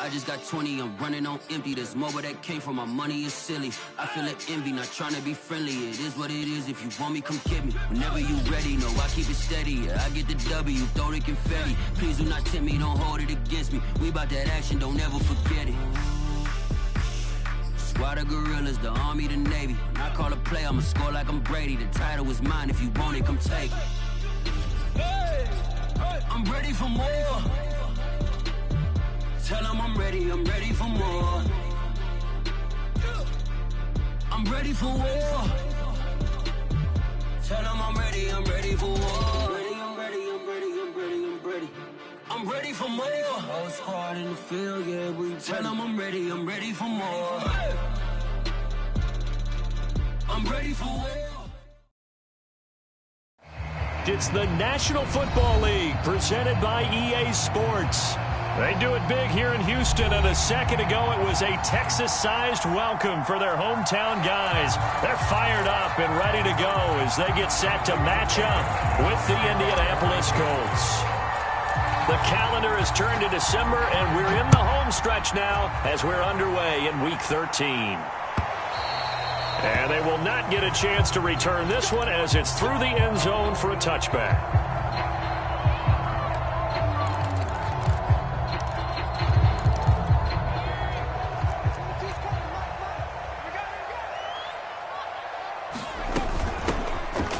I just got 20, I'm running on empty. There's more where that came from, my money is silly. I feel like envy, not trying to be friendly. It is what it is, if you want me, come get me. Whenever you ready, no, I keep it steady. Yeah, I get the W, throw the confetti. Please do not tempt me, don't hold it against me. We about that action, don't ever forget it. Squad of gorillas, the army, the navy. When I call a play, I'ma score like I'm Brady. The title is mine, if you want it, come take it. I'm ready for more. Tell them I'm ready for more. I'm ready for war. Tell them I'm ready for war. I'm ready for more. Whole squad in the field, yeah, we tell them I'm ready for more. I'm ready for war. It's the National Football League presented by EA Sports. They do it big here in Houston, and a second ago it was a Texas-sized welcome for their hometown guys. They're fired up and ready to go as they get set to match up with the Indianapolis Colts. The calendar has turned to December, and we're in the home stretch now as we're underway in Week 13. And they will not get a chance to return this one as it's through the end zone for a touchback.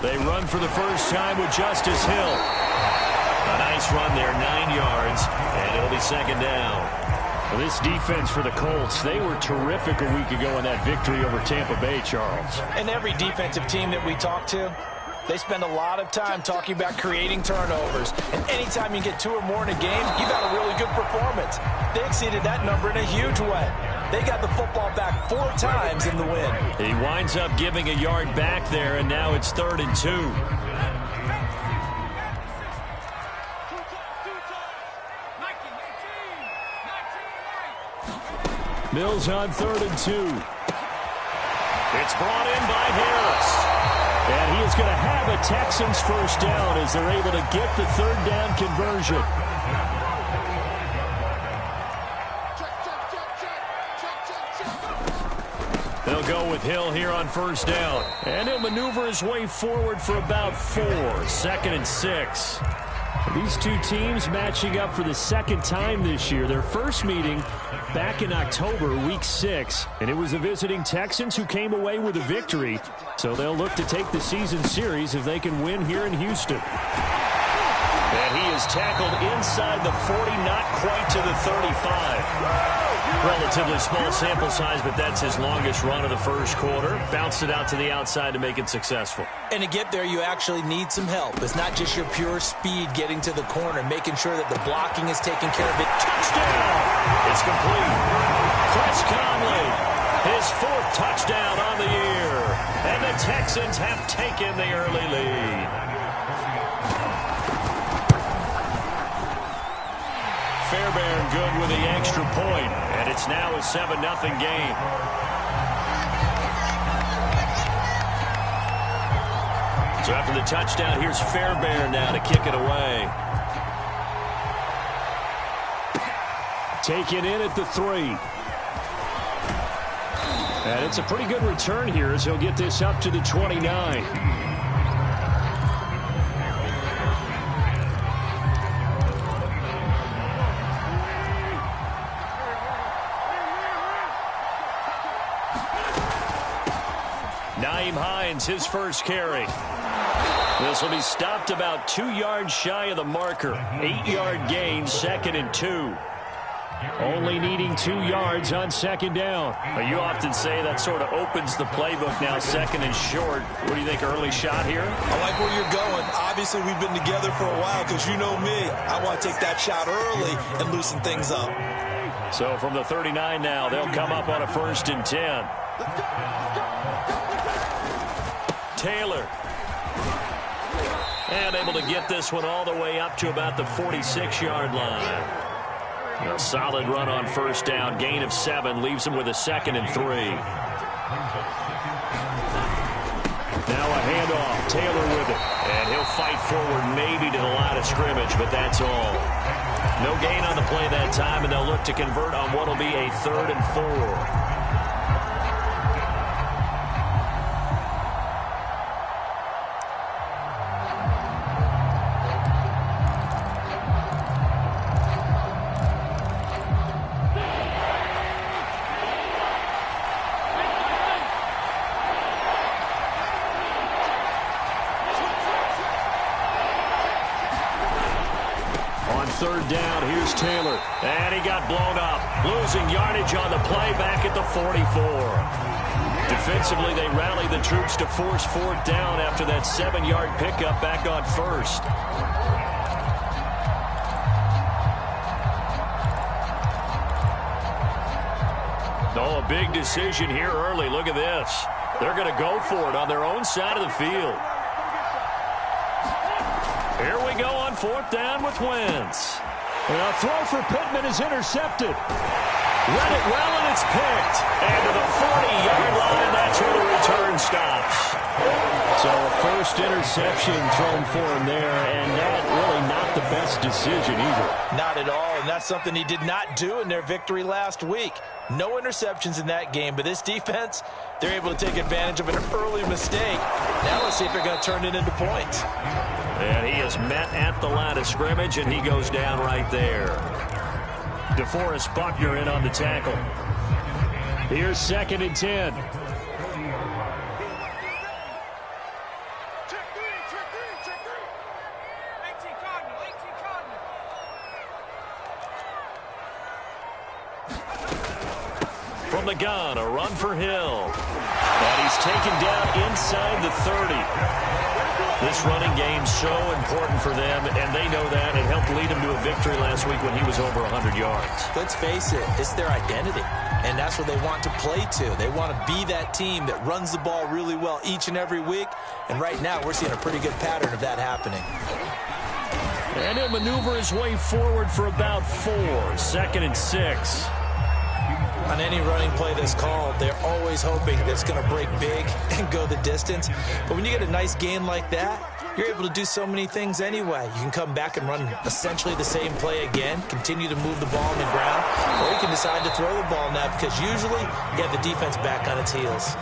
They run for the first time with Justice Hill. A nice run there, 9 yards, and it'll be second down. Well, this defense for the Colts, they were terrific a week ago in that victory over Tampa Bay, Charles. And every defensive team that we talk to, they spend a lot of time talking about creating turnovers. And anytime you get 2 or more in a game, you've got a really good performance. They exceeded that number in a huge way. They got the football back 4 times in the win. He winds up giving a yard back there, and now it's 3rd and 2. Mills on 3rd and 2. It's brought in by Harris. And he is going to have a Texans first down as they're able to get the 3rd down conversion. They'll go with Hill here on first down. And he'll maneuver his way forward for about 4. 2nd and 6. These two teams matching up for the second time this year. Their first meeting back in October, Week 6. And it was the visiting Texans who came away with a victory. So they'll look to take the season series if they can win here in Houston. And he is tackled inside the 40, not quite to the 35. Relatively small sample size, but that's his longest run of the first quarter. Bounced it out to the outside to make it successful. And to get there, you actually need some help. It's not just your pure speed getting to the corner, making sure that the blocking is taking care of it. Touchdown! It's complete. Chris Conley, his 4th touchdown on the year. And the Texans have taken the early lead. Fairbairn good with the extra point, and it's now a 7-0 game. So after the touchdown, here's Fairbairn now to kick it away. Taken in at the 3. And it's a pretty good return here as he'll get this up to the 29. Nyheim Hines, his first carry. This will be stopped about 2 yards shy of the marker. 8-yard gain, 2nd and 2. Only needing 2 yards on 2nd down. But you often say that sort of opens the playbook now, 2nd and short. What do you think, early shot here? I like where you're going. Obviously, we've been together for a while because you know me. I want to take that shot early and loosen things up. So from the 39 now, they'll come up on a 1st and 10. Taylor. And able to get this one all the way up to about the 46-yard line. A solid run on first down. Gain of 7 leaves him with a 2nd and 3. Now a handoff. Taylor with it. And he'll fight forward maybe to the line of scrimmage, but that's all. No gain on the play that time, and they'll look to convert on what will be a 3rd and 4. Third down, here's Taylor. And he got blown up. Losing yardage on the play back at the 44. Defensively, they rallied the troops to force 4th down after that 7-yard pickup back on 1st. Oh, a big decision here early. Look at this. They're going to go for it on their own side of the field. Here we go on 4th down with Wentz. And a throw for Pittman is intercepted. Read it well, and it's picked. And to the 40-yard line, that's where the return stops. So a first interception thrown for him there, and that really not the best decision either. Not at all, and that's something he did not do in their victory last week. No interceptions in that game, but this defense, they're able to take advantage of an early mistake. Now let's see if they're going to turn it into points. And he is met at the line of scrimmage, and he goes down right there. DeForest Buckner in on the tackle. Here's 2nd and 10. From the gun, a run for Hill. And he's taken down inside the 30. This running game's so important for them, and they know that. It helped lead them to a victory last week when he was over 100 yards. Let's face it, it's their identity, and that's what they want to play to. They want to be that team that runs the ball really well each and every week, and right now we're seeing a pretty good pattern of that happening. And he'll maneuver his way forward for about 4, 2nd and 6. On any running play that's called, they're always hoping that it's going to break big and go the distance. But when you get a nice gain like that, you're able to do so many things anyway. You can come back and run essentially the same play again, continue to move the ball on the ground, or you can decide to throw the ball now because usually you have the defense back on its heels.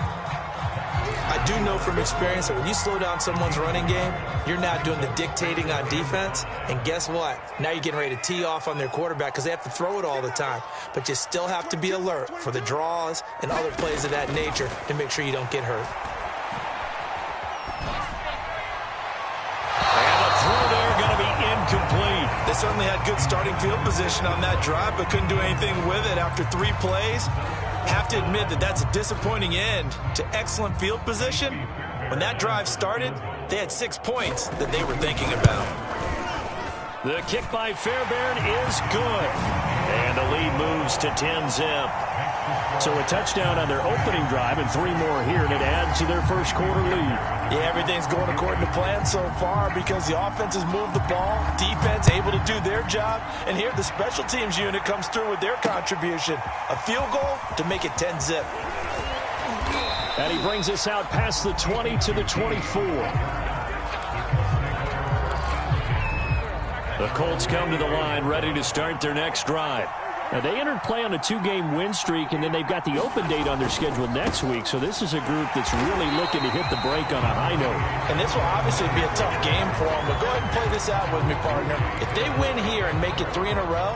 I do know from experience that when you slow down someone's running game, you're not doing the dictating on defense. And guess what? Now you're getting ready to tee off on their quarterback because they have to throw it all the time. But you still have to be alert for the draws and other plays of that nature to make sure you don't get hurt. And the throw there going to be incomplete. They certainly had good starting field position on that drive, but couldn't do anything with it after 3 plays. Have to admit that that's a disappointing end to excellent field position. When that drive started, they had 6 points that they were thinking about. The kick by Fairbairn is good. And the lead moves to 10-zip. So a touchdown on their opening drive and 3 more here, and it adds to their first quarter lead. Yeah, everything's going according to plan so far because the offense has moved the ball, defense able to do their job, and here the special teams unit comes through with their contribution. A field goal to make it 10-zip. And he brings us out past the 20 to the 24. The Colts come to the line ready to start their next drive. Now, they entered play on a 2-game win streak, and then they've got the open date on their schedule next week. So this is a group that's really looking to hit the break on a high note. And this will obviously be a tough game for them, but go ahead and play this out with me, partner. If they win here and make it 3 in a row,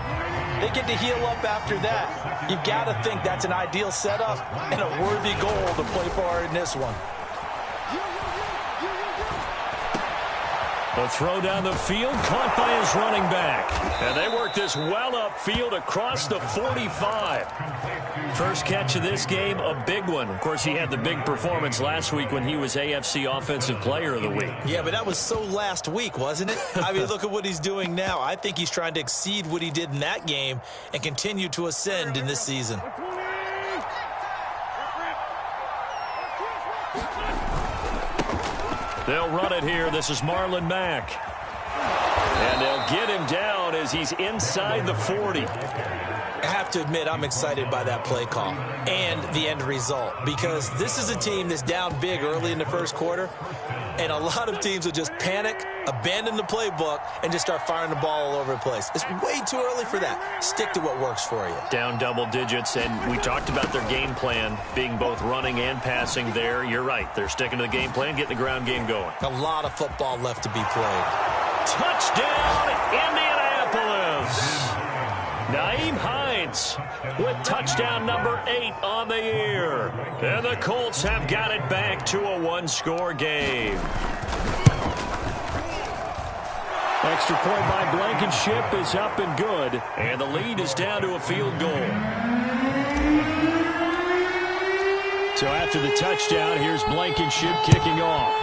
they get to heal up after that. You've got to think that's an ideal setup and a worthy goal to play for in this one. The throw down the field, caught by his running back. And they work this well upfield across the 45. First catch of this game, a big one. Of course, he had the big performance last week when he was AFC Offensive Player of the Week. Yeah, but that was so last week, wasn't it? I mean, look at what he's doing now. I think he's trying to exceed what he did in that game and continue to ascend in this season. They'll run it here. This is Marlon Mack. And they'll get him down as he's inside the 40. I have to admit, I'm excited by that play call and the end result because this is a team that's down big early in the first quarter. And a lot of teams will just panic, abandon the playbook, and just start firing the ball all over the place. It's way too early for that. Stick to what works for you. Down double digits, and we talked about their game plan being both running and passing there. You're right. They're sticking to the game plan, getting the ground game going. A lot of football left to be played. Touchdown, Indianapolis! Nyheim Hines with touchdown number 8 on the year. And the Colts have got it back to a one-score game. Extra point by Blankenship is up and good. And the lead is down to a field goal. So after the touchdown, here's Blankenship kicking off.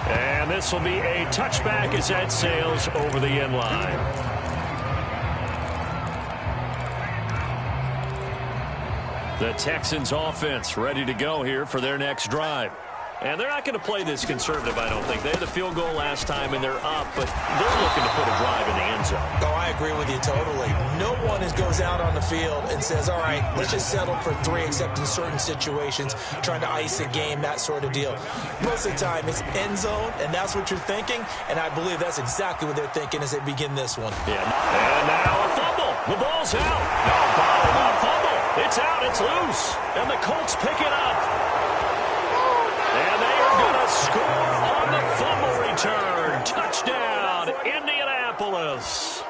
And this will be a touchback as that sails over the end line. The Texans offense ready to go here for their next drive. And they're not going to play this conservative, I don't think. They had the field goal last time, and they're up, but they're looking to put a drive in the end zone. Oh, I agree with you totally. No one goes out on the field and says, all right, let's just settle for 3, except in certain situations, trying to ice a game, that sort of deal. Most of the time, it's end zone, and that's what you're thinking, and I believe that's exactly what they're thinking as they begin this one. Yeah. And now a fumble. The ball's out. No, ball, fumble. It's out. It's loose. And the Colts pick it up. And they are going to score on the fumble return. Touchdown, Indianapolis.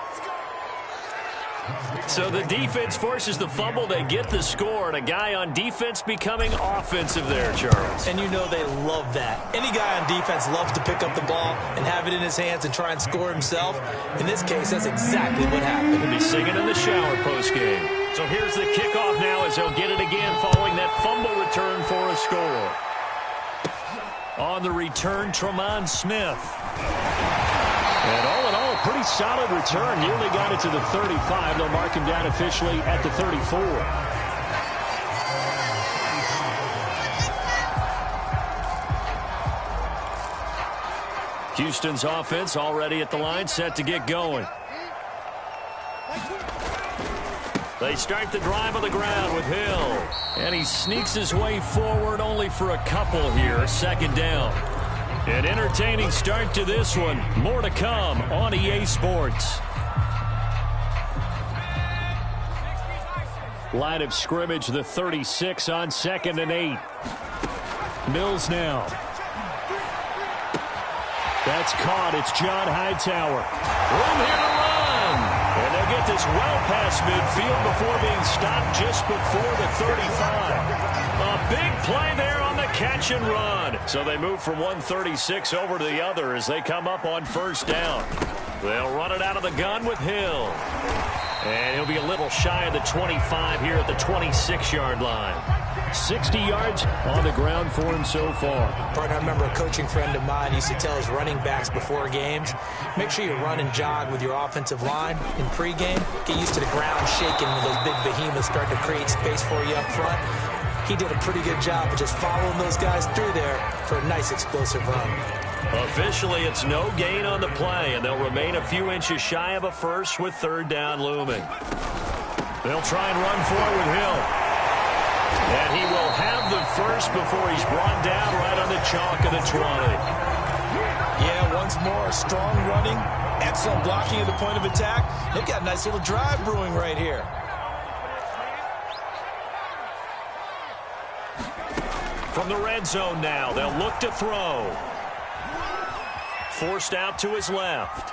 So the defense forces the fumble. They get the score, and a guy on defense becoming offensive there, Charles. And you know they love that. Any guy on defense loves to pick up the ball and have it in his hands and try and score himself. In this case, that's exactly what happened. He'll be singing in the shower postgame. So here's the kickoff now as they'll get it again following that fumble return for a score. On the return, Tremont Smith. And all in all, a pretty solid return. Nearly got it to the 35. They'll mark him down officially at the 34. Houston's offense already at the line, set to get going. They start the drive on the ground with Hill. And he sneaks his way forward only for a couple here. Second down. An entertaining start to this one. More to come on EA Sports. Line of scrimmage, the 36 on 2nd and 8. Mills now. That's caught. It's John Hightower. Room here to run. And they'll get this well past midfield before being stopped just before the 35. A big play there on the catch and run. So they move from 136 over to the other as they come up on first down. They'll run it out of the gun with Hill. And he'll be a little shy of the 25 here at the 26-yard line. 60 yards on the ground for him so far. Partner, I remember a coaching friend of mine used to tell his running backs before games, make sure you run and jog with your offensive line in pregame. Get used to the ground shaking when those big behemoths start to create space for you up front. He did a pretty good job of just following those guys through there for a nice explosive run. Officially, it's no gain on the play, and they'll remain a few inches shy of a first with third down looming. They'll try and run forward with Hill. And he will have the first before he's brought down right on the chalk of the 20. Yeah, once more, strong running, excellent blocking at the point of attack. They've got a nice little drive brewing right here. From the red zone now, they'll look to throw. Forced out to his left.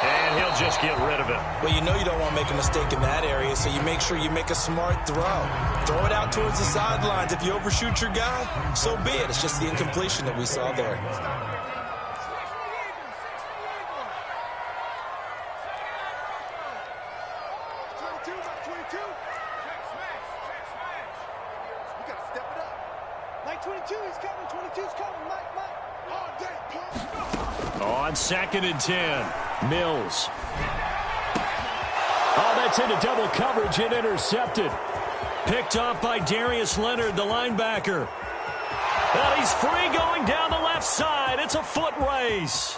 And he'll just get rid of it. Well, you know you don't want to make a mistake in that area, so you make sure you make a smart throw. Throw it out towards the sidelines. If you overshoot your guy, so be it. It's just the incompletion that we saw there. On 2nd and 10, Mills. Oh, that's into double coverage and intercepted. Picked off by Darius Leonard, the linebacker. And he's free going down the left side. It's a foot race.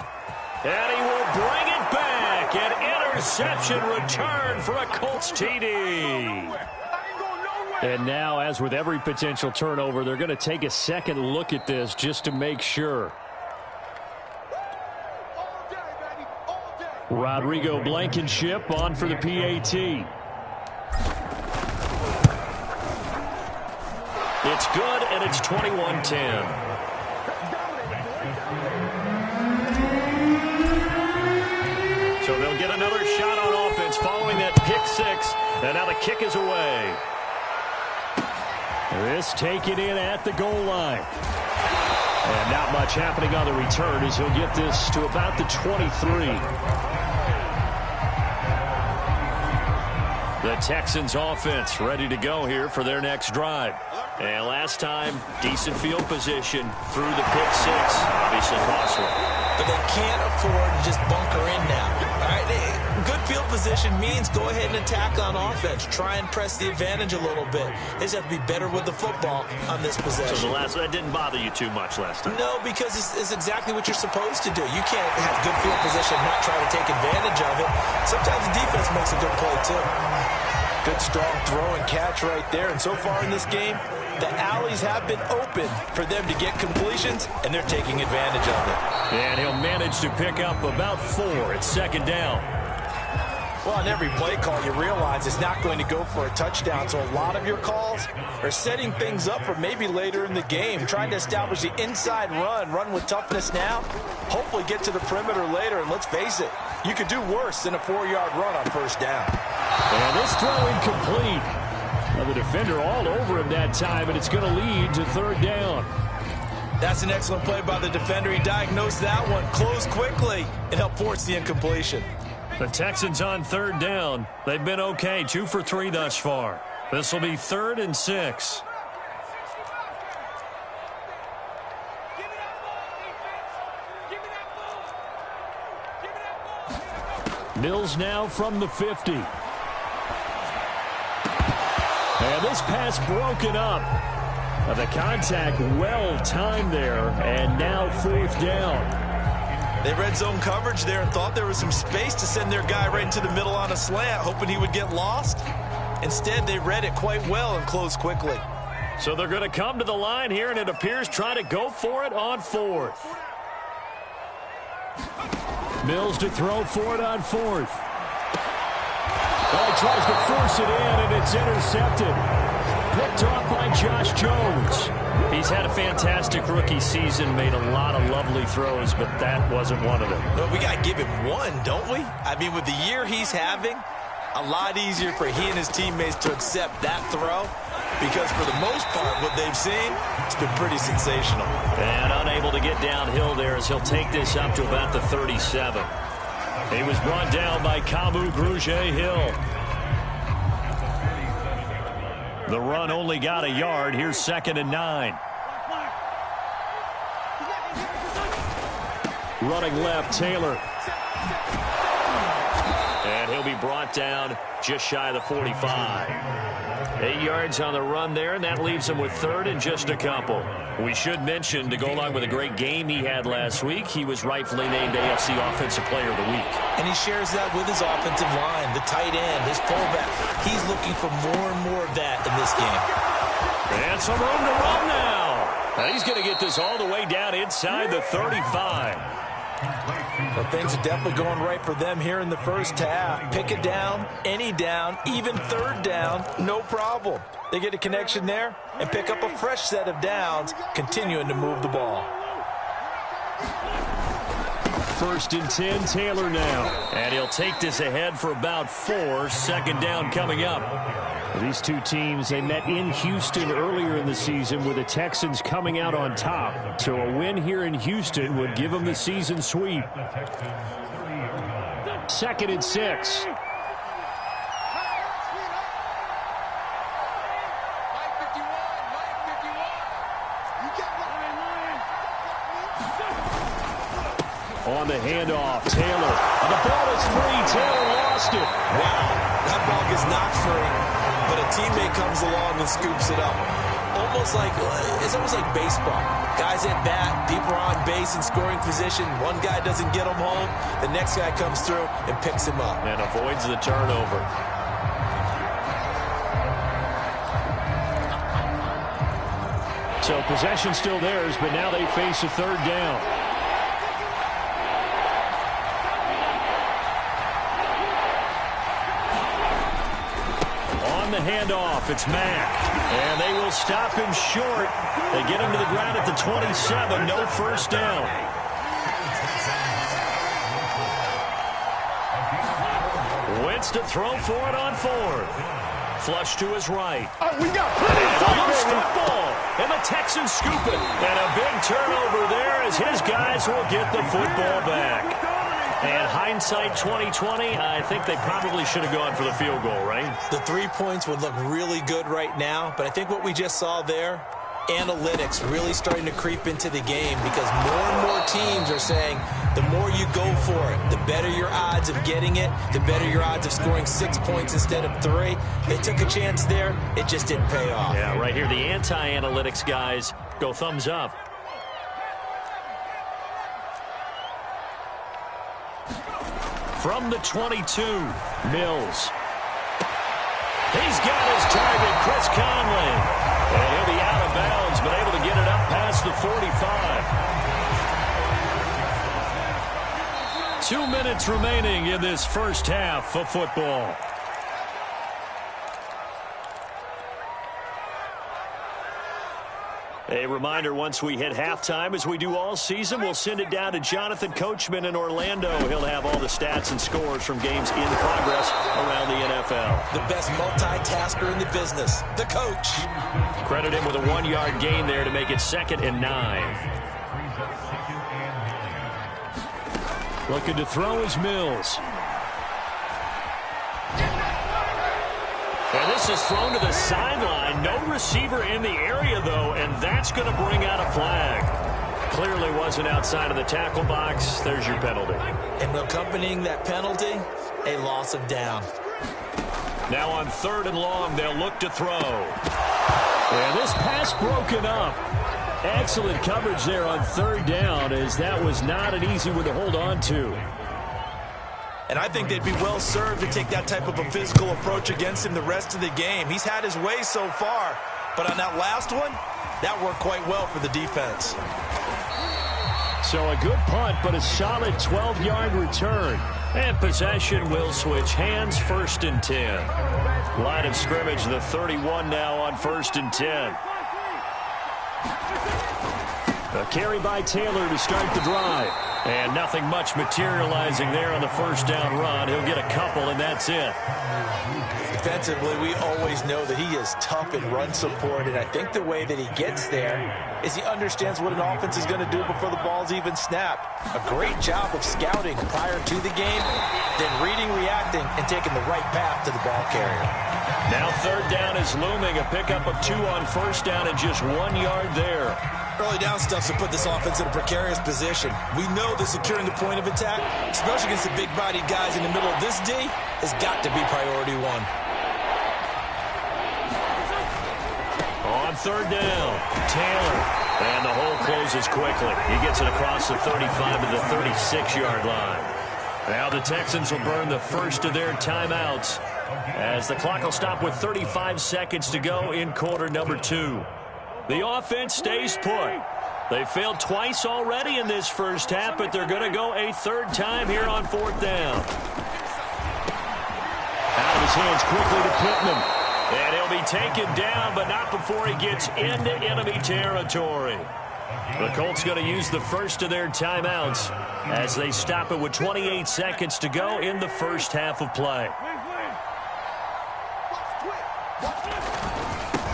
And he will bring it back. An interception return for a Colts TD. And now, as with every potential turnover, they're going to take a second look at this just to make sure. Rodrigo Blankenship on for the PAT. It's good, and it's 21-10. So they'll get another shot on offense following that pick six, and now the kick is away. This taken in at the goal line. And not much happening on the return as he'll get this to about the 23. The Texans offense ready to go here for their next drive. And last time, decent field position through the pick six. Obviously costly. But they can't afford to just bunker in now. All right, good field position means go ahead and attack on offense. Try and press the advantage a little bit. They just have to be better with the football on this possession. So that didn't bother you too much last time? No, because it's exactly what you're supposed to do. You can't have good field position and not try to take advantage of it. Sometimes the defense makes a good play, too. Good, strong throw and catch right there. And so far in this game, the alleys have been open for them to get completions, and they're taking advantage of it. And he'll manage to pick up about 4. It's second down. Well, on every play call, you realize it's not going to go for a touchdown. So a lot of your calls are setting things up for maybe later in the game, trying to establish the inside run with toughness now, hopefully get to the perimeter later. And let's face it, you could do worse than a 4-yard run on first down. And this throw incomplete. Well, the defender all over him that time, and it's going to lead to third down. That's an excellent play by the defender. He diagnosed that one, closed quickly, and helped force the incompletion. The Texans on third down. They've been okay, 2 for 3 thus far. This will be 3rd and 6. Mills now from the 50. And this pass broken up. The contact well timed there, and now 4th down. They read zone coverage there and thought there was some space to send their guy right into the middle on a slant, hoping he would get lost. Instead, they read it quite well and closed quickly. So they're going to come to the line here, and it appears try to go for it on 4th. Mills to throw for it on 4th. Well, he tries to force it in, and it's intercepted. Picked off by Josh Jones. He's had a fantastic rookie season, made a lot of lovely throws, but that wasn't one of them. Well, we got to give him one, don't we? I mean, with the year he's having, a lot easier for he and his teammates to accept that throw, because for the most part, what they've seen, it's been pretty sensational. And unable to get downhill there as he'll take this up to about the 37. He was brought down by Kamu Grugier-Hill. The run only got a yard. Here's 2nd and 9. Running left, Taylor. And he'll be brought down just shy of the 45. 8 yards on the run there, and that leaves him with 3rd and just a couple. We should mention, to go along with a great game he had last week, he was rightfully named AFC Offensive Player of the Week. And he shares that with his offensive line, the tight end, his fullback. He's looking for more and more of that in this game. And some room to run now. And he's going to get this all the way down inside the 35. Well, things are definitely going right for them here in the first half. Pick it down, any down, even 3rd down, no problem. They get a connection there and pick up a fresh set of downs, continuing to move the ball. 1st and 10, Taylor now. And he'll take this ahead for about 4. 2nd down coming up. These two teams, they met in Houston earlier in the season with the Texans coming out on top. So a win here in Houston would give them the season sweep. 2nd and 6. On the handoff, Taylor. And the ball is free. Taylor lost it. Wow, that ball gets knocked free, but a teammate comes along and scoops it up. It's almost like baseball. Guys at bat, people are on base in scoring position. One guy doesn't get him home. The next guy comes through and picks him up. And avoids the turnover. So possession still theirs, but now they face a third down. On the handoff, it's Mack. And they will stop him short. They get him to the ground at the 27. No first down. Wentz to throw for it on fourth. Flush to his right. We got plenty of time, loose football. And the Texans scoop it. And a big turnover there as his guys will get the football back. And hindsight 2020, I think they probably should have gone for the field goal, right? The 3 points would look really good right now, but I think what we just saw there, analytics really starting to creep into the game because more and more teams are saying the more you go for it, the better your odds of getting it, the better your odds of scoring 6 points instead of 3. They took a chance there. It just didn't pay off. Yeah, right here, the anti-analytics guys go thumbs up. From the 22, Mills. He's got his target, Chris Conley. And he'll be out of bounds, but able to get it up past the 45. 2 minutes remaining in this first half of football. A reminder, once we hit halftime, as we do all season, we'll send it down to Jonathan Coachman in Orlando. He'll have all the stats and scores from games in progress around the NFL. The best multitasker in the business, the coach. Credit him with a 1-yard gain there to make it 2nd and 9. Looking to throw is Mills. And this is thrown to the sideline. No receiver in the area, though, and that's going to bring out a flag. Clearly wasn't outside of the tackle box. There's your penalty. And accompanying that penalty, a loss of down. Now on 3rd and long, they'll look to throw. And this pass broken up. Excellent coverage there on 3rd down, as that was not an easy one to hold on to. And I think they'd be well served to take that type of a physical approach against him the rest of the game. He's had his way so far, but on that last one, that worked quite well for the defense. So a good punt, but a solid 12-yard return. And possession will switch hands, 1st and 10. Line of scrimmage, the 31 now on 1st and 10. A carry by Taylor to start the drive. And nothing much materializing there on the 1st down run. He'll get a couple, and that's it. Defensively, we always know that he is tough in run support, and I think the way that he gets there is he understands what an offense is going to do before the ball's even snapped. A great job of scouting prior to the game, then reading, reacting, and taking the right path to the ball carrier. Now 3rd down is looming. A pickup of 2 on 1st down and just 1 yard there. Early down stuff to put this offense in a precarious position. We know that securing the point of attack, especially against the big-bodied guys in the middle of this D, has got to be priority 1. On 3rd down, Taylor. And the hole closes quickly. He gets it across the 35 to the 36-yard line. Now the Texans will burn the first of their timeouts as the clock will stop with 35 seconds to go in quarter number 2. The offense stays put. They failed twice already in this first half, but they're going to go a 3rd time here on 4th down. Out of his hands quickly to Pittman. And he'll be taken down, but not before he gets into enemy territory. The Colts going to use the first of their timeouts as they stop it with 28 seconds to go in the first half of play.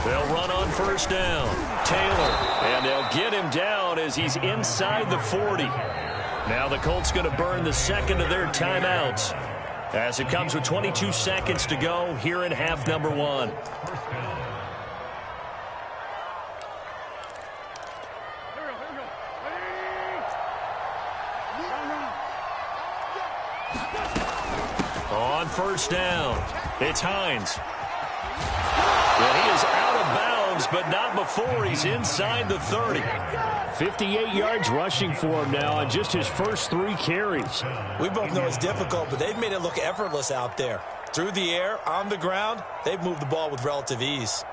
They'll run on 1st down. Taylor. And they'll get him down as he's inside the 40. Now the Colts going to burn the second of their timeouts as it comes with 22 seconds to go here in half number 1. On 1st down, it's Hines. Well, he is out of bounds, but not before he's inside the 30. 58 yards rushing for him now on just his first 3 carries. We both know it's difficult, but they've made it look effortless out there. Through the air, on the ground, they've moved the ball with relative ease.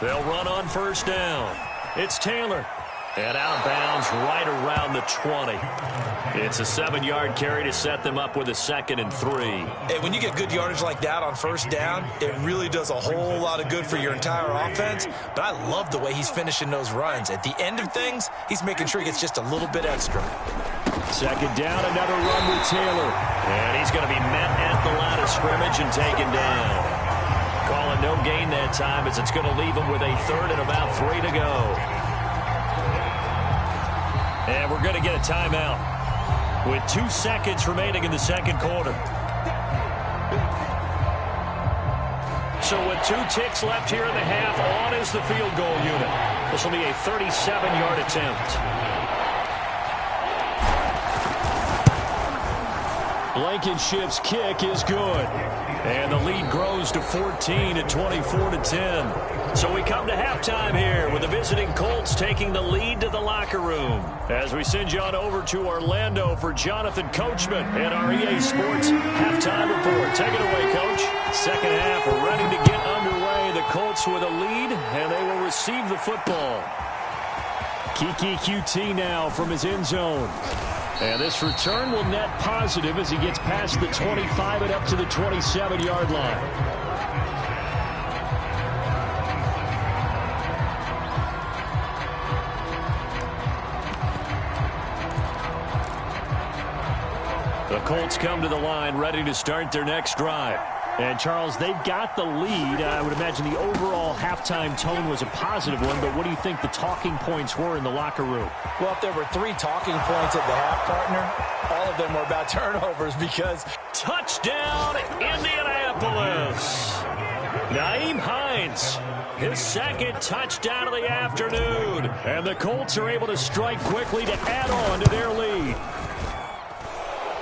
They'll run on first down. It's Taylor. And out of bounds right around the 20. It's a 7-yard carry to set them up with a 2nd and 3. And when you get good yardage like that on first down, it really does a whole lot of good for your entire offense. But I love the way he's finishing those runs. At the end of things, he's making sure he gets just a little bit extra. 2nd down, another run with Taylor. And he's going to be met at the line of scrimmage and taken down. Calling no gain that time as it's going to leave him with a 3rd and about 3 to go. And we're going to get a timeout with 2 seconds remaining in the second quarter. So with 2 ticks left here in the half, on is the field goal unit. This will be a 37-yard attempt. Blankenship's kick is good. And the lead grows to 14 at 24-10. So we come to halftime here with the visiting Colts taking the lead to the locker room. As we send you on over to Orlando for Jonathan Coachman and our EA Sports halftime report. Take it away, Coach. Second half, we're ready to get underway. The Colts with a lead, and they will receive the football. Keke QT now from his end zone. And this return will net positive as he gets past the 25 and up to the 27-yard line. The Colts come to the line ready to start their next drive. And, Charles, they've got the lead. I would imagine the overall halftime tone was a positive one, but what do you think the talking points were in the locker room? Well, if there were 3 talking points at the half, partner, all of them were about turnovers because... Touchdown, Indianapolis! Nyheim Hines, his 2nd touchdown of the afternoon. And the Colts are able to strike quickly to add on to their lead.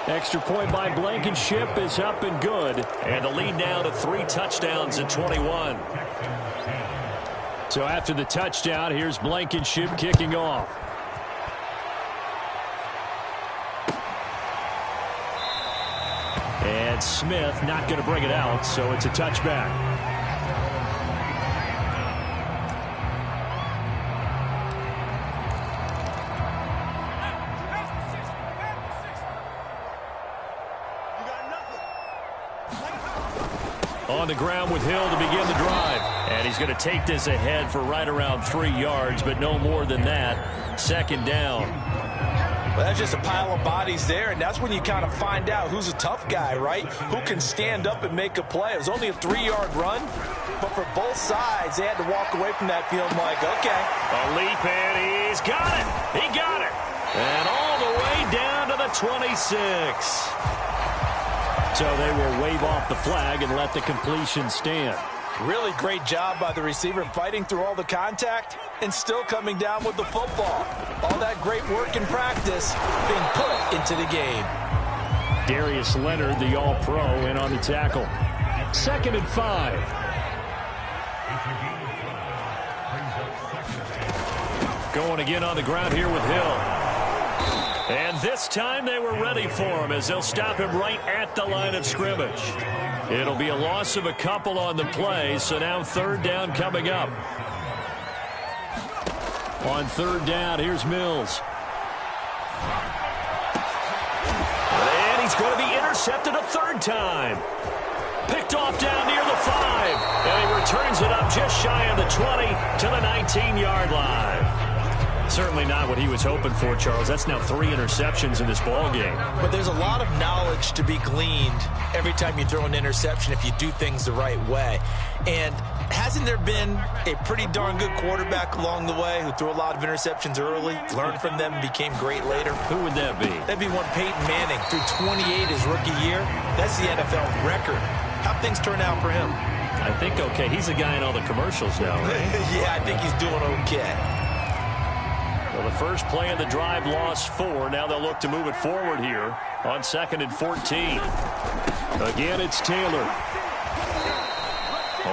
Extra point by Blankenship is up and good. And the lead now to 3 touchdowns at 21. So after the touchdown, here's Blankenship kicking off. And Smith not going to bring it out, so it's a touchback. On the ground with Hill to begin the drive. And he's going to take this ahead for right around 3 yards, but no more than that. 2nd down. Well, that's just a pile of bodies there, and that's when you kind of find out who's a tough guy, right? Who can stand up and make a play. It was only a 3-yard run, but for both sides, they had to walk away from that feeling like, okay. A leap, and he's got it. He got it. And all the way down to the 26. So they will wave off the flag and let the completion stand. Really great job by the receiver fighting through all the contact and still coming down with the football. All that great work in practice being put into the game. Darius Leonard, the All-Pro, in on the tackle. 2nd and 5. Going again on the ground here with Hill. And this time they were ready for him as they'll stop him right at the line of scrimmage. It'll be a loss of a couple on the play, so now 3rd down coming up. On 3rd down, here's Mills. And he's going to be intercepted a 3rd time. Picked off down near the 5. And he returns it up just shy of the 20 to the 19-yard line. Certainly not what he was hoping for, Charles. That's now 3 interceptions in this ball game. But there's a lot of knowledge to be gleaned every time you throw an interception if you do things the right way. And hasn't there been a pretty darn good quarterback along the way who threw a lot of interceptions early, learned from them, and became great later? Who would that be? That'd be one Peyton Manning. Threw 28 his rookie year. That's the NFL record. How'd things turn out for him? I think okay. He's the guy in all the commercials now, right? Yeah, I think he's doing okay. Well, the first play of the drive lost 4. Now they'll look to move it forward here on 2nd and 14. Again, it's Taylor.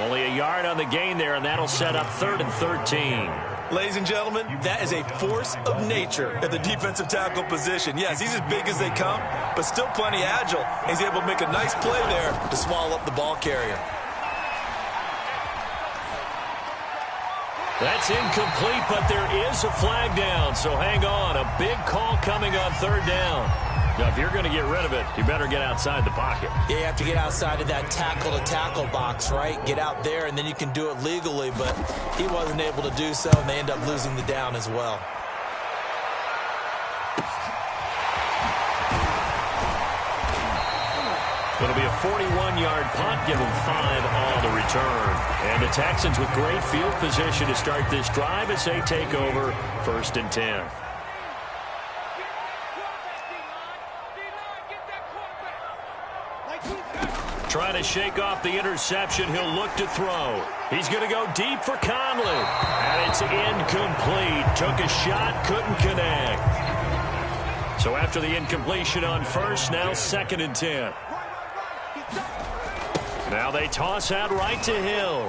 Only a yard on the gain there, and that'll set up 3rd and 13. Ladies and gentlemen, that is a force of nature at the defensive tackle position. Yes, he's as big as they come, but still plenty agile. He's able to make a nice play there to swallow up the ball carrier. That's incomplete, but there is a flag down, so hang on. A big call coming on third down. Now, if you're going to get rid of it, you better get outside the pocket. Yeah, you have to get outside of that tackle-to-tackle box, right? Get out there, and then you can do it legally, but he wasn't able to do so, and they end up losing the down as well. It'll be a 41-yard punt, give them 5 on the return. And the Texans with great field position to start this drive as they take over 1st and 10. Trying to shake off the interception, he'll look to throw. He's going to go deep for Conley. And it's incomplete. Took a shot, couldn't connect. So after the incompletion on first, now 2nd and 10. Now they toss out right to Hill.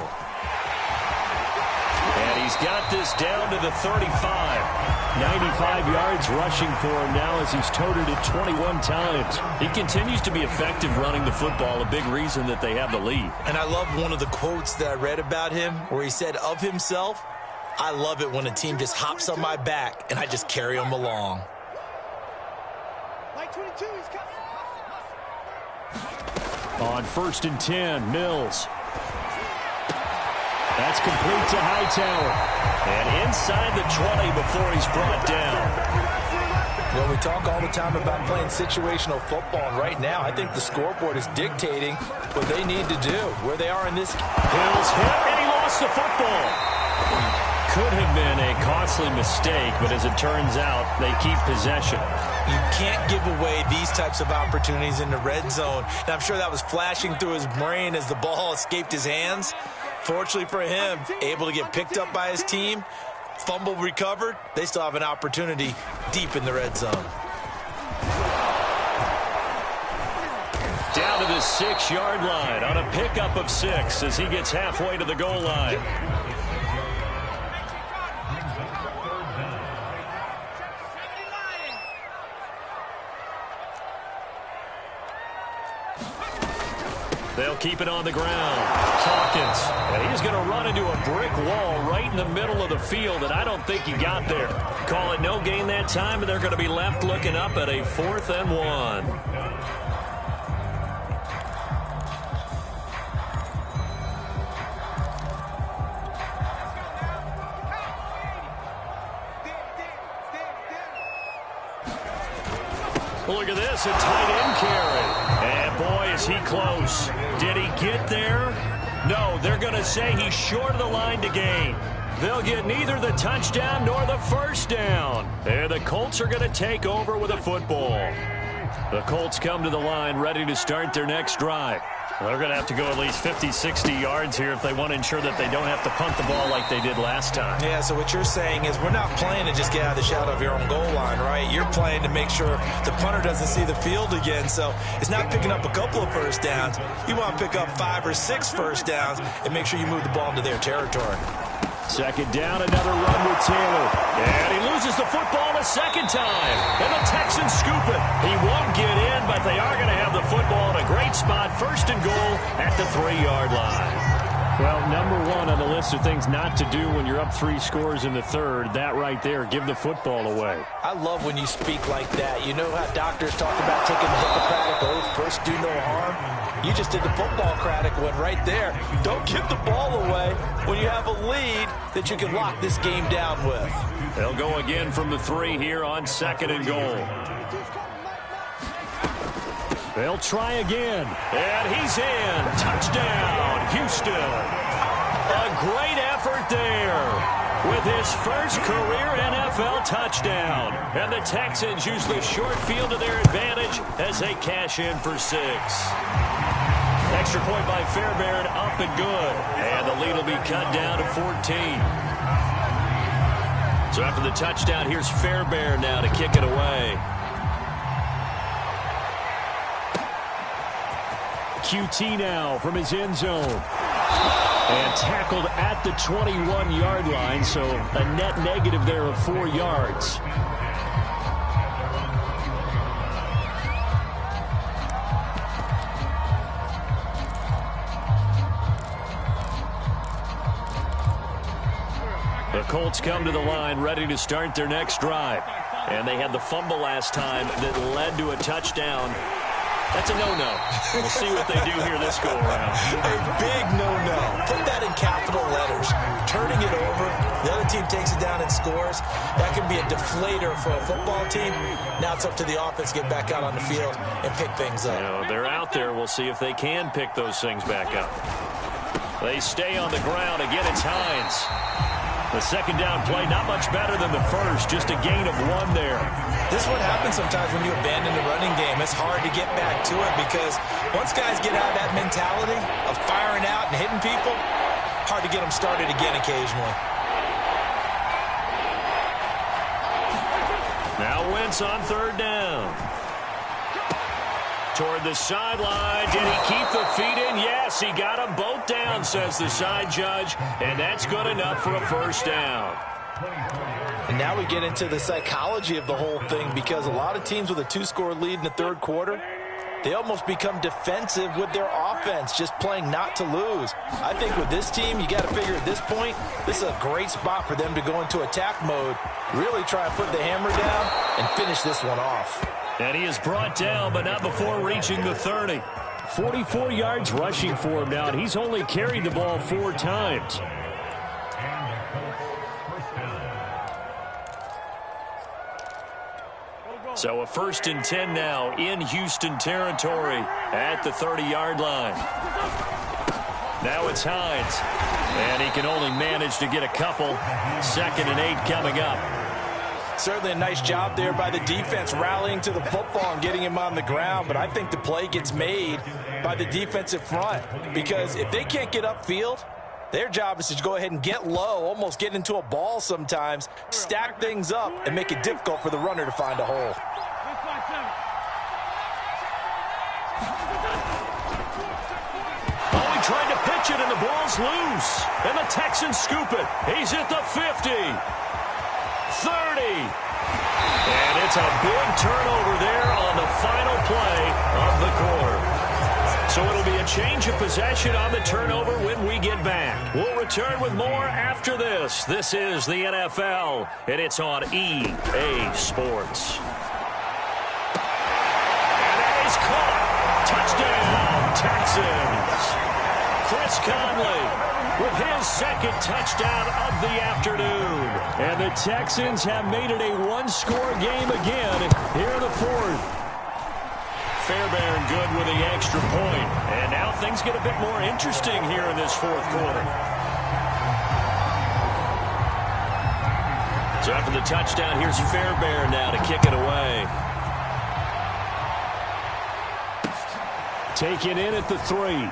And he's got this down to the 35. 95 yards rushing for him now as he's toted it 21 times. He continues to be effective running the football, a big reason that they have the lead. And I love one of the quotes that I read about him where he said of himself, "I love it when a team just hops on my back and I just carry them along." On 1st and 10, Mills. That's complete to Hightower. And inside the 20 before he's brought down. Well, we talk all the time about playing situational football, and right now I think the scoreboard is dictating what they need to do, where they are in this. Mills hit, and he lost the football. Could have been a costly mistake, but as it turns out, they keep possession. You can't give away these types of opportunities in the red zone. And I'm sure that was flashing through his brain as the ball escaped his hands. Fortunately for him, able to get picked up by his team, fumble recovered. They still have an opportunity deep in the red zone. Down to the 6-yard line on a pickup of 6 as he gets halfway to the goal line. They'll keep it on the ground. Hawkins, and he's going to run into a brick wall right in the middle of the field, and I don't think he got there. Call it no gain that time, and they're going to be left looking up at a 4th and 1. Look at this, a tight end carry. And boy, is he close. Did he get there? No, they're going to say he's short of the line to gain. They'll get neither the touchdown nor the first down. And the Colts are going to take over with a football. The Colts come to the line ready to start their next drive. They're going to have to go at least 50, 60 yards here if they want to ensure that they don't have to punt the ball like they did last time. Yeah, so what you're saying is we're not playing to just get out of the shadow of your own goal line, right? You're playing to make sure the punter doesn't see the field again. So it's not picking up a couple of first downs. You want to pick up 5 or 6 first downs and make sure you move the ball into their territory. 2nd down, another run with Taylor. And he loses the football a second time. And the Texans scoop it. He won't get in, but they are going to have the football in a great spot. 1st and goal at the 3-yard line. Well, number 1 on the list of things not to do when you're up 3 scores in the third. That right there, give the football away. I love when you speak like that. You know how doctors talk about taking the Hippocratic oath, first do no harm? You just did the football-cratic one right there. Don't give the ball away when you have a lead that you can lock this game down with. They'll go again from the 3 here on 2nd and goal. They'll try again. And he's in. Touchdown, Houston. A great effort there with his first career NFL touchdown. And the Texans use the short field to their advantage as they cash in for 6. Extra point by Fairbairn, up and good. And the lead will be cut down to 14. So after the touchdown, here's Fairbairn now to kick it away. QT now from his end zone. And tackled at the 21-yard line, so a net negative there of 4 yards. The Colts come to the line ready to start their next drive. And they had the fumble last time that led to a touchdown. That's a no-no. We'll see what they do here this go-around. A big no-no. Put that in capital letters. Turning it over, the other team takes it down and scores. That can be a deflator for a football team. Now it's up to the offense to get back out on the field and pick things up. They're out there. We'll see if they can pick those things back up. They stay on the ground. Again, it's Hines. The second down play, not much better than the first. Just a gain of 1 there. This is what happens sometimes when you abandon the running game. It's hard to get back to it because once guys get out of that mentality of firing out and hitting people, hard to get them started again occasionally. Now Wentz on third down. Toward the sideline. Did he keep the feet in? Yes, he got them both down, says the side judge. And that's good enough for a first down. And now we get into the psychology of the whole thing because a lot of teams with a 2-score lead in the third quarter, they almost become defensive with their offense, just playing not to lose. I think with this team, you got to figure at this point, this is a great spot for them to go into attack mode, really try and put the hammer down and finish this one off. And he is brought down, but not before reaching the 30. 44 yards rushing for him now, and he's only carried the ball 4 times. So a 1st and 10 now in Houston territory at the 30-yard line. Now it's Hines, and he can only manage to get a couple. 2nd and 8 coming up. Certainly a nice job there by the defense rallying to the football and getting him on the ground, but I think the play gets made by the defensive front because if they can't get upfield, their job is to go ahead and get low, almost get into a ball sometimes, stack things up, and make it difficult for the runner to find a hole. Oh, he tried to pitch it, and the ball's loose. And the Texans scoop it. He's at the 50. 30. And it's a big turnover there on the final play of the quarter. So it'll be a change of possession on the turnover when we get back. We'll return with more after this. This is the NFL, and it's on EA Sports. And that is caught. Touchdown, Texans. Chris Conley with his 2nd touchdown of the afternoon. And the Texans have made it a 1-score game again here in the 4th. Fairbairn good with the extra point. And now things get a bit more interesting here in this 4th quarter. So after the touchdown, here's Fairbairn now to kick it away. Taken in at the 3.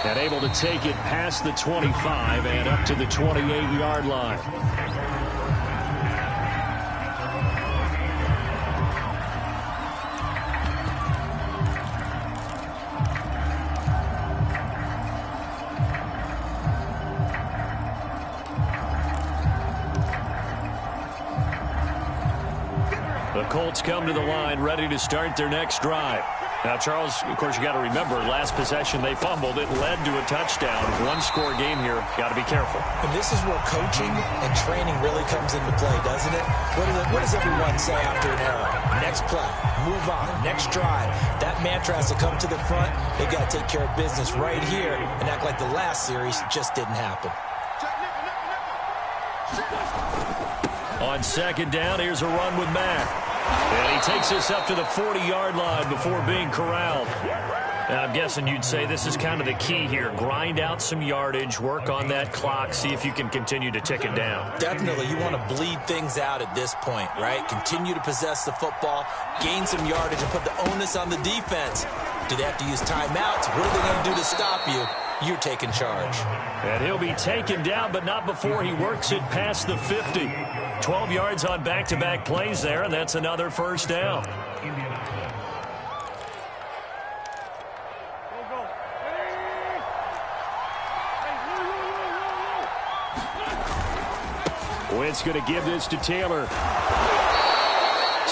And able to take it past the 25 and up to the 28-yard line. The Colts come to the line ready to start their next drive. Now, Charles, of course, you got to remember, last possession they fumbled. It led to a touchdown. 1-score game here. Got to be careful. And this is where coaching and training really comes into play, doesn't it? What does everyone say after an error? Next play, move on, next drive. That mantra has to come to the front. They've got to take care of business right here and act like the last series just didn't happen. On 2nd down, here's a run with Mack. And he takes us up to the 40-yard line before being corralled. And I'm guessing you'd say this is kind of the key here. Grind out some yardage, work on that clock, see if you can continue to tick it down. Definitely. You want to bleed things out at this point, right? Continue to possess the football, gain some yardage, and put the onus on the defense. Do they have to use timeouts? What are they going to do to stop you? You're taking charge. And he'll be taken down, but not before he works it past the 50. 12 yards on back-to-back plays there, and that's another first down. Wentz going to give this to Taylor.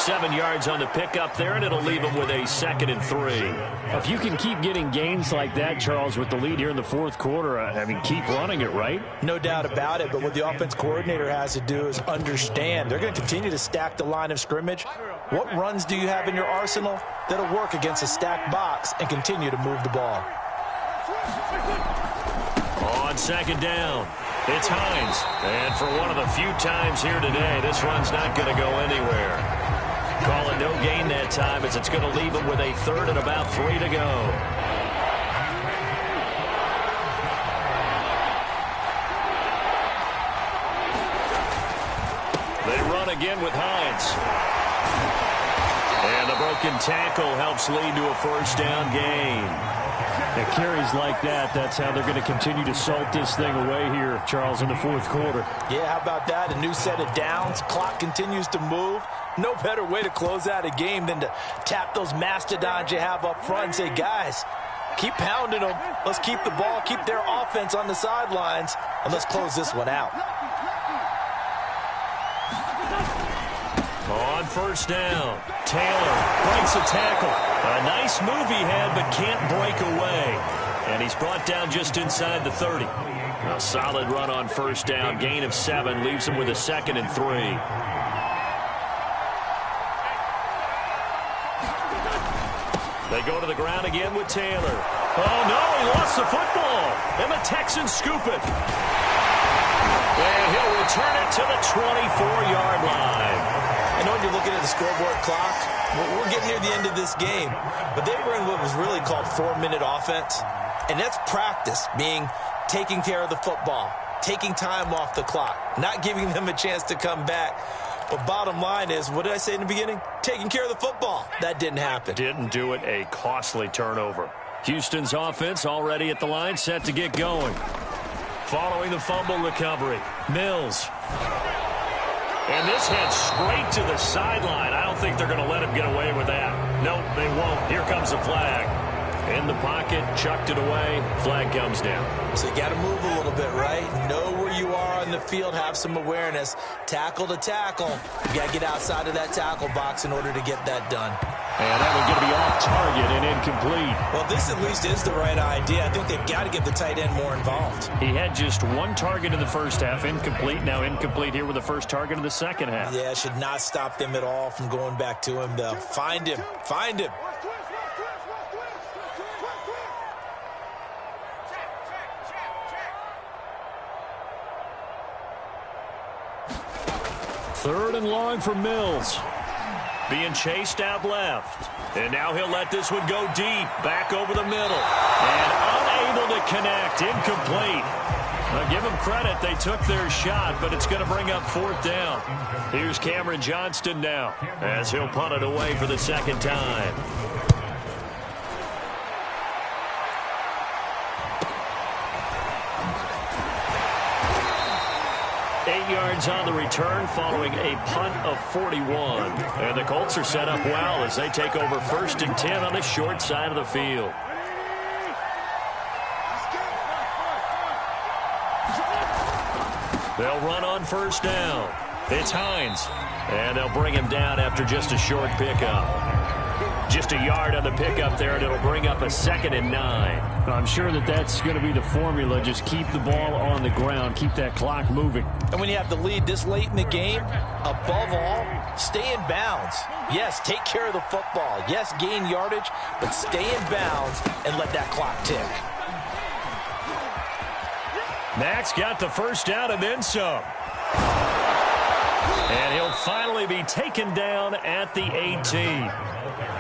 7 yards on the pickup there, and it'll leave them with a 2nd and 3. If you can keep getting gains like that, Charles, with the lead here in the fourth quarter, I mean, keep running it, right? No doubt about it, but what the offense coordinator has to do is understand they're going to continue to stack the line of scrimmage. What runs do you have in your arsenal that'll work against a stacked box and continue to move the ball? On 2nd down, it's Hines. And for one of the few times here today, this run's not going to go anywhere. Call it no gain that time as it's going to leave them with a 3rd and about 3 to go. They run again with Hines. And the broken tackle helps lead to a 1st down gain. It carries like that. That's how they're going to continue to salt this thing away here, Charles, in the fourth quarter. Yeah, how about that? A new set of downs. Clock continues to move. No better way to close out a game than to tap those mastodons you have up front and say, guys, keep pounding them. Let's keep the ball, keep their offense on the sidelines, and let's close this one out. On 1st down, Taylor breaks a tackle. A nice move he had, but can't break away. And he's brought down just inside the 30. A solid run on 1st down, gain of 7, leaves him with a 2nd and 3. They go to the ground again with Taylor. Oh, no, he lost the football. And the Texans scoop it. And he'll return it to the 24-yard line. I know when you're looking at the scoreboard clock, we're getting near the end of this game, but they were in what was really called 4-minute offense, and that's practice, being taking care of the football, taking time off the clock, not giving them a chance to come back. But bottom line is, what did I say in the beginning? Taking care of the football. That didn't happen. Didn't do it. A costly turnover. Houston's offense already at the line, set to get going. Following the fumble recovery, Mills. And this heads straight to the sideline. I don't think they're going to let him get away with that. Nope, they won't. Here comes the flag. In the pocket, chucked it away. Flag comes down. So you got to move a little bit, right? Know where you are on the field. Have some awareness. Tackle to tackle. You got to get outside of that tackle box in order to get that done. And that one's going to be off target and incomplete. Well, this at least is the right idea. I think they've got to get the tight end more involved. He had just 1 target in the first half, incomplete. Now incomplete here with the first target of the second half. Yeah, should not stop them at all from going back to him, though. Find him. Find him. Third and long for Mills. Being chased out left. And now he'll let this one go deep. Back over the middle. And unable to connect. Incomplete. Now give them credit. They took their shot, but it's going to bring up 4th down. Here's Cameron Johnston now as he'll punt it away for the 2nd time. Yards on the return following a punt of 41. And the Colts are set up well as they take over 1st and 10 on the short side of the field. They'll run on 1st down. It's Hines. And they'll bring him down after just a short pickup. Just a yard on the pickup there, and it'll bring up a 2nd and 9. I'm sure that's going to be the formula. Just keep the ball on the ground. Keep that clock moving. And when you have the lead this late in the game, above all, stay in bounds. Yes, take care of the football. Yes, gain yardage, but stay in bounds and let that clock tick. Max got the 1st down and then some. And he'll finally be taken down at the 18.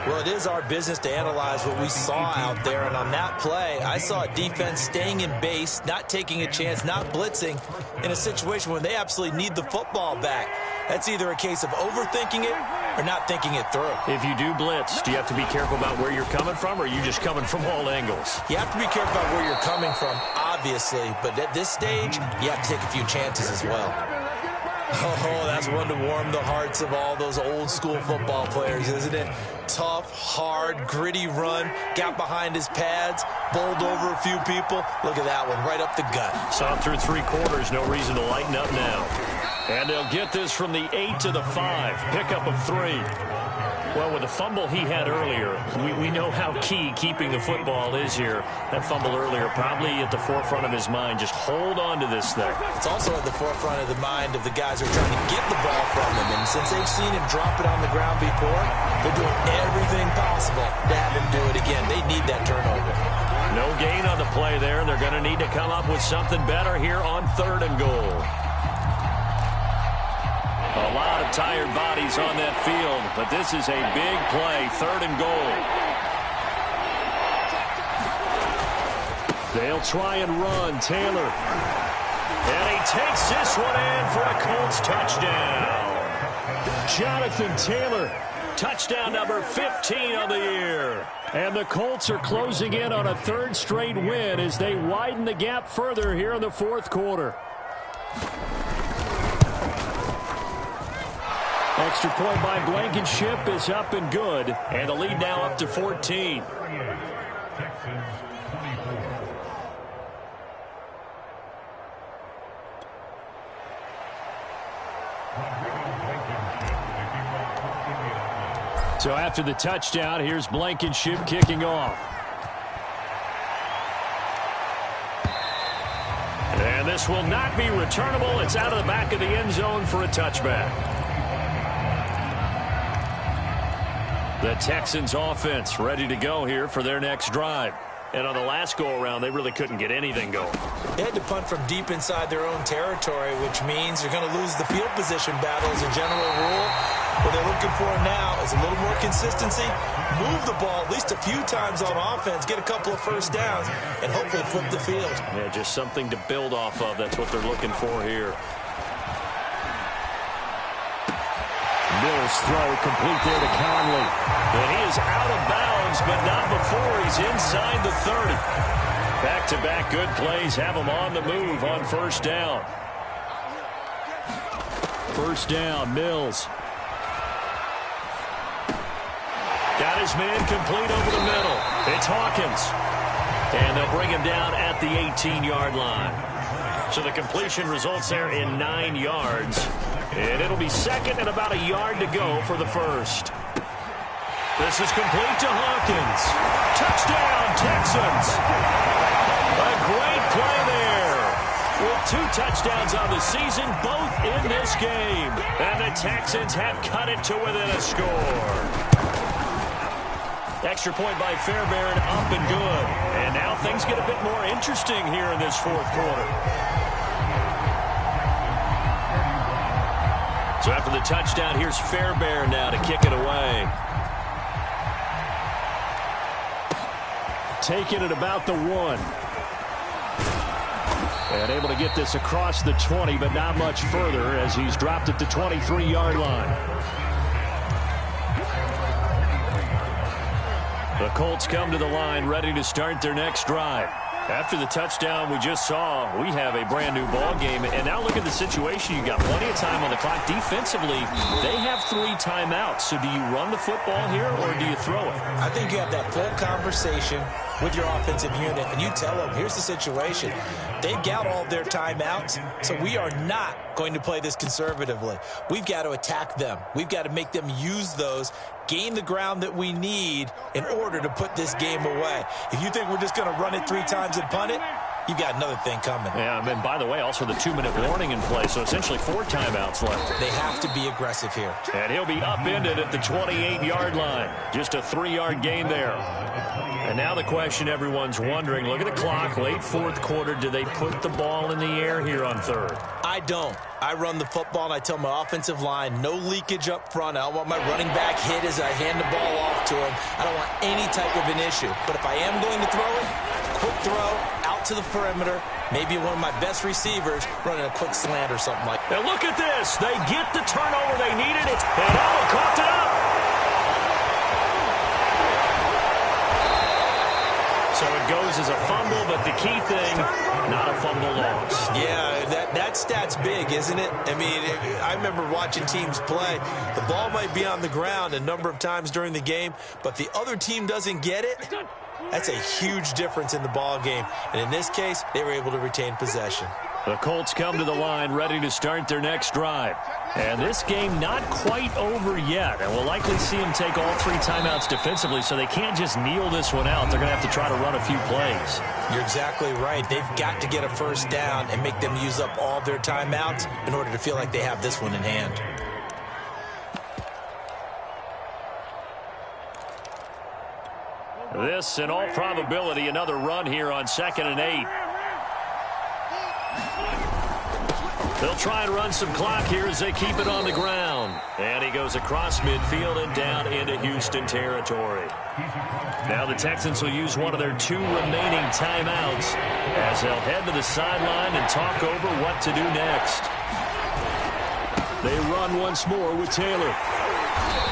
Well, it is our business to analyze what we saw out there, and on that play, I saw a defense staying in base, not taking a chance, not blitzing, in a situation where they absolutely need the football back. That's either a case of overthinking it or not thinking it through. If you do blitz, do you have to be careful about where you're coming from, or are you just coming from all angles? You have to be careful about where you're coming from, obviously, but at this stage, you have to take a few chances as well. Oh, that's one to warm the hearts of all those old-school football players, isn't it? Tough, hard, gritty run, got behind his pads, bowled over a few people. Look at that one, right up the gut. Saw through 3 quarters, no reason to lighten up now. And they'll get this from the 8 to the 5. Pickup of 3. Well, with the fumble he had earlier, we know how key keeping the football is here. That fumble earlier probably at the forefront of his mind. Just hold on to this thing. It's also at the forefront of the mind of the guys who are trying to get the ball from him. And since they've seen him drop it on the ground before, they're doing everything possible to have him do it again. They need that turnover. No gain on the play there. They're going to need to come up with something better here on 3rd and goal. A lot of tired bodies on that field, but this is a big play, 3rd and goal. They'll try and run. Taylor. And he takes this one in for a Colts touchdown. Jonathan Taylor, touchdown number 15 on the year. And the Colts are closing in on a 3rd straight win as they widen the gap further here in the 4th quarter. Extra point by Blankenship is up and good. And the lead now up to 14. So after the touchdown, here's Blankenship kicking off. And this will not be returnable. It's out of the back of the end zone for a touchback. The Texans offense ready to go here for their next drive. And on the last go-around, they really couldn't get anything going. They had to punt from deep inside their own territory, which means they're going to lose the field position battle as a general rule. What they're looking for now is a little more consistency, move the ball at least a few times on offense, get a couple of first downs, and hopefully flip the field. Yeah, just something to build off of. That's what they're looking for here. Mills throw complete there to Conley. And he is out of bounds, but not before he's inside the 30. Back-to-back good plays have him on the move on 1st down. 1st down, Mills. Got his man complete over the middle. It's Hawkins. And they'll bring him down at the 18-yard line. So the completion results there in 9 yards. And it'll be 2nd and about a yard to go for the 1st. This is complete to Hawkins. Touchdown, Texans. A great play there. With 2 touchdowns on the season, both in this game. And the Texans have cut it to within a score. Extra point by Fairbairn, up and good. And now things get a bit more interesting here in this 4th quarter. So after the touchdown, here's Fairbairn now to kick it away. Taking it about the 1. And able to get this across the 20, but not much further as he's dropped at the 23-yard line. The Colts come to the line ready to start their next drive. After the touchdown we just saw, we have a brand new ball game. And now look at the situation. You got plenty of time on the clock. Defensively, they have 3 timeouts. So do you run the football here or do you throw it? I think you have that full conversation with your offensive unit, and you tell them, here's the situation. They've got all their timeouts, so we are not going to play this conservatively. We've got to attack them. We've got to make them use those, gain the ground that we need in order to put this game away. If you think we're just going to run it 3 times and punt it, you've got another thing coming. Yeah, and by the way, also the 2-minute warning in play, so essentially 4 timeouts left. They have to be aggressive here. And he'll be upended at the 28-yard line. Just a 3-yard gain there. And now the question everyone's wondering, look at the clock, late 4th quarter, do they put the ball in the air here on 3rd? I don't. I run the football, and I tell my offensive line, no leakage up front. I don't want my running back hit as I hand the ball off to him. I don't want any type of an issue. But if I am going to throw it, quick throw, out to the perimeter, maybe one of my best receivers running a quick slant or something like that. Now look at this. They get the turnover they needed. And Allen coughed it up. So it goes as a fumble, but the key thing, not a fumble loss. Yeah, that stat's big, isn't it? I mean, I remember watching teams play. The ball might be on the ground a number of times during the game, but the other team doesn't get it. That's a huge difference in the ball game. And in this case, they were able to retain possession. The Colts come to the line ready to start their next drive. And this game not quite over yet. And we'll likely see them take all 3 timeouts defensively, so they can't just kneel this one out. They're going to have to try to run a few plays. You're exactly right. They've got to get a first down and make them use up all their timeouts in order to feel like they have this one in hand. This, in all probability, another run here on 2nd and 8. They'll try and run some clock here as they keep it on the ground. And he goes across midfield and down into Houston territory. Now the Texans will use one of their 2 remaining timeouts as they'll head to the sideline and talk over what to do next. They run once more with Taylor.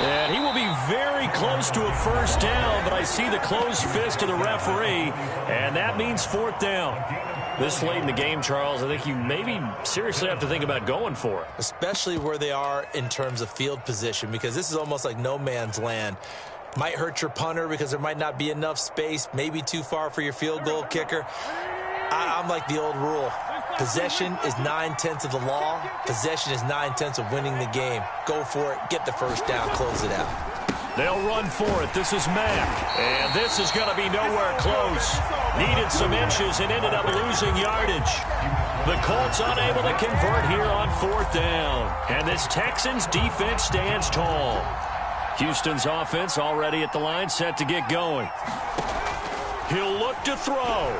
And he will be very close to a first down, but I see the closed fist of the referee, and that means 4th down. This late in the game, Charles, I think you maybe seriously have to think about going for it. Especially where they are in terms of field position, because this is almost like no man's land. Might hurt your punter because there might not be enough space, maybe too far for your field goal kicker. I'm like the old rule. Possession is 9/10 of the law. Possession is 9/10 of winning the game. Go for it. Get the first down. Close it out. They'll run for it. This is Mack. And this is going to be nowhere close. Needed some inches and ended up losing yardage. The Colts unable to convert here on 4th down. And this Texans defense stands tall. Houston's offense already at the line, set to get going. He'll look to throw.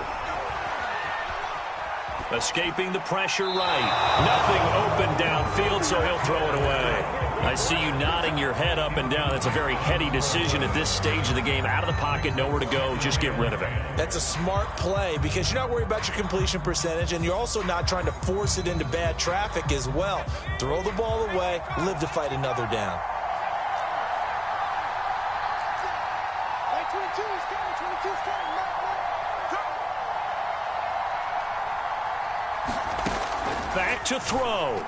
Escaping the pressure right. Nothing open downfield, so he'll throw it away. I see you nodding your head up and down. That's a very heady decision at this stage of the game. Out of the pocket, nowhere to go. Just get rid of it. That's a smart play because you're not worried about your completion percentage, and you're also not trying to force it into bad traffic as well. Throw the ball away, live to fight another down. Back to throw.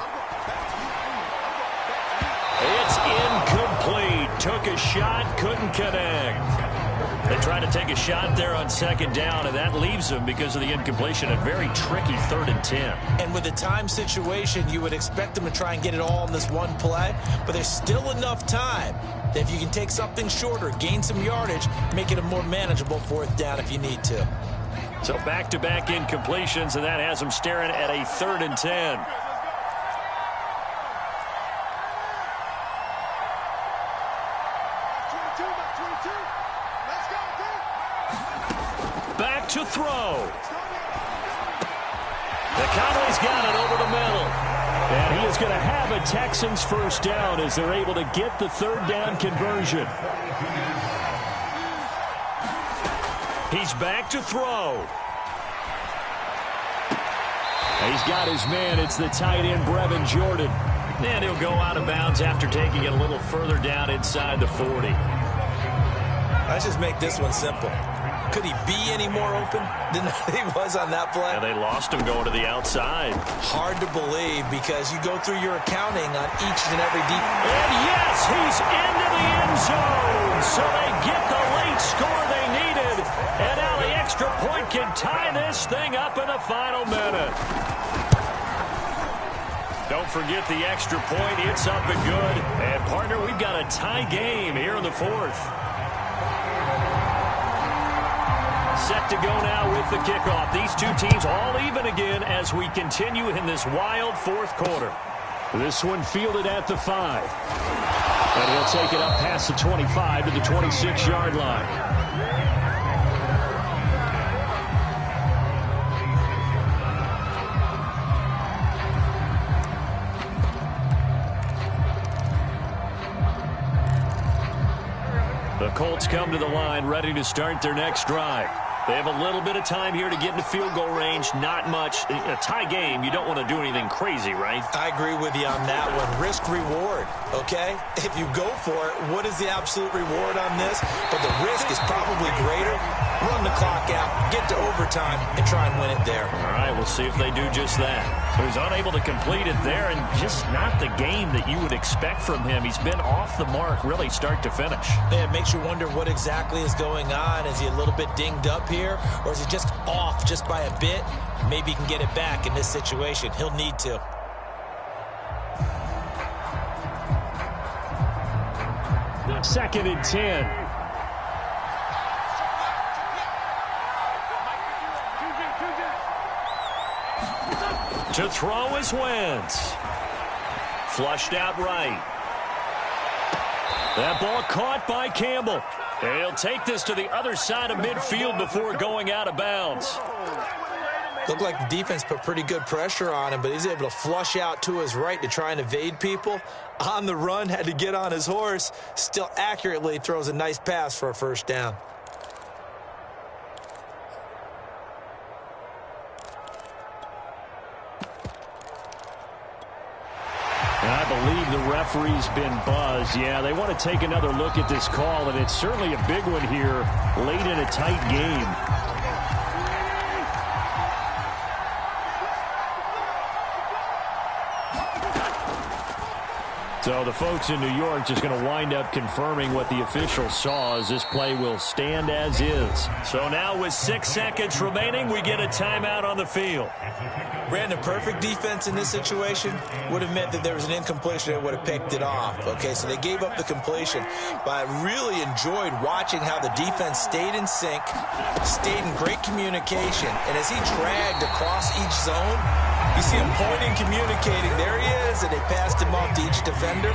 It's incomplete. Took a shot, couldn't connect. They tried to take a shot there on 2nd down, and that leaves them because of the incompletion. A very tricky 3rd and 10. And with the time situation, you would expect them to try and get it all in this one play, but there's still enough time that if you can take something shorter, gain some yardage, make it a more manageable 4th down if you need to. So back-to-back incompletions, and that has them staring at a 3rd and 10. Back to throw. McConnell's got it over the middle. And he is going to have a Texans first down as they're able to get the 3rd down conversion. He's back to throw. He's got his man. It's the tight end, Brevin Jordan. And he'll go out of bounds after taking it a little further down inside the 40. Let's just make this one simple. Could he be any more open than he was on that play? And they lost him going to the outside. Hard to believe because you go through your accounting on each and every defense. And yes, he's into the end zone. So they get the late score they needed. And now the extra point can tie this thing up in the final minute. Don't forget the extra point. It's up and good. And, partner, we've got a tie game here in the 4th. Set to go now with the kickoff. These two teams all even again as we continue in this wild 4th quarter. This one fielded at the 5. And he'll take it up past the 25 to the 26-yard line. The Colts come to the line ready to start their next drive. They have a little bit of time here to get into field goal range. Not much. A tie game, you don't want to do anything crazy, right? I agree with you on that one. Risk-reward, okay? If you go for it, what is the absolute reward on this? But the risk is probably greater. Run the clock out, get to overtime, and try and win it there. All right, we'll see if they do just that. So he's unable to complete it there, and just not the game that you would expect from him. He's been off the mark really start to finish. Yeah, it makes you wonder what exactly is going on. Is he a little bit dinged up here, or is he just off just by a bit? Maybe he can get it back in this situation. He'll need to. Second and 10. To throw is Wentz. Flushed out right. That ball caught by Campbell. He'll take this to the other side of midfield before going out of bounds. Looked like the defense put pretty good pressure on him, but he's able to flush out to his right to try and evade people. On the run, had to get on his horse. Still accurately throws a nice pass for a first down. I believe the referee's been buzzed. Yeah, they want to take another look at this call, and it's certainly a big one here late in a tight game. So the folks in New York just going to wind up confirming what the officials saw, as this play will stand as is. So now with 6 seconds remaining, we get a timeout on the field. Brandon, perfect defense in this situation would have meant that there was an incompletion that would have picked it off. Okay, so they gave up the completion, but I really enjoyed watching how the defense stayed in sync, stayed in great communication, and as he dragged across each zone, you see him pointing, communicating. There he is, and they passed him off to each defender.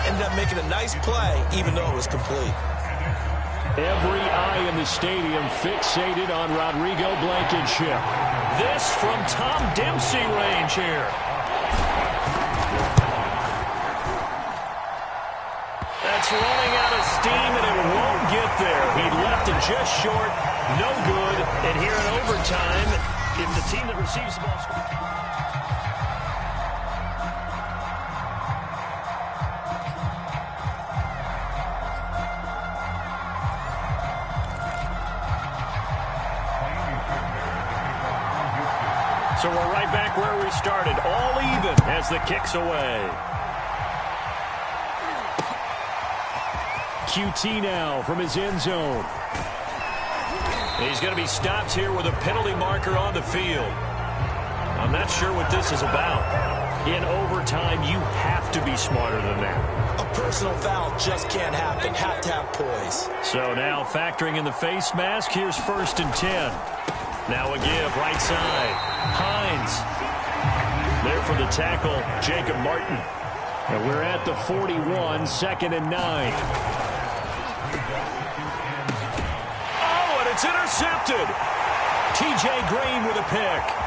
Ended up making a nice play, even though it was complete. Every eye in the stadium fixated on Rodrigo Blankenship. This from Tom Dempsey range here. That's running out of steam, and it won't get there. He left it just short, no good. And here in overtime, if the team that receives the ball... So we're right back where we started, all even as the kick's away. QT now from his end zone. He's going to be stopped here with a penalty marker on the field. I'm not sure what this is about. In overtime, you have to be smarter than that. A personal foul just can't happen. Have to have poise. So now factoring in the face mask, here's 1st and 10. Now a give, right side. Hines. There for the tackle, Jacob Martin. And we're at the 41, 2nd and 9. Oh, and it's intercepted. T.J. Green with a pick.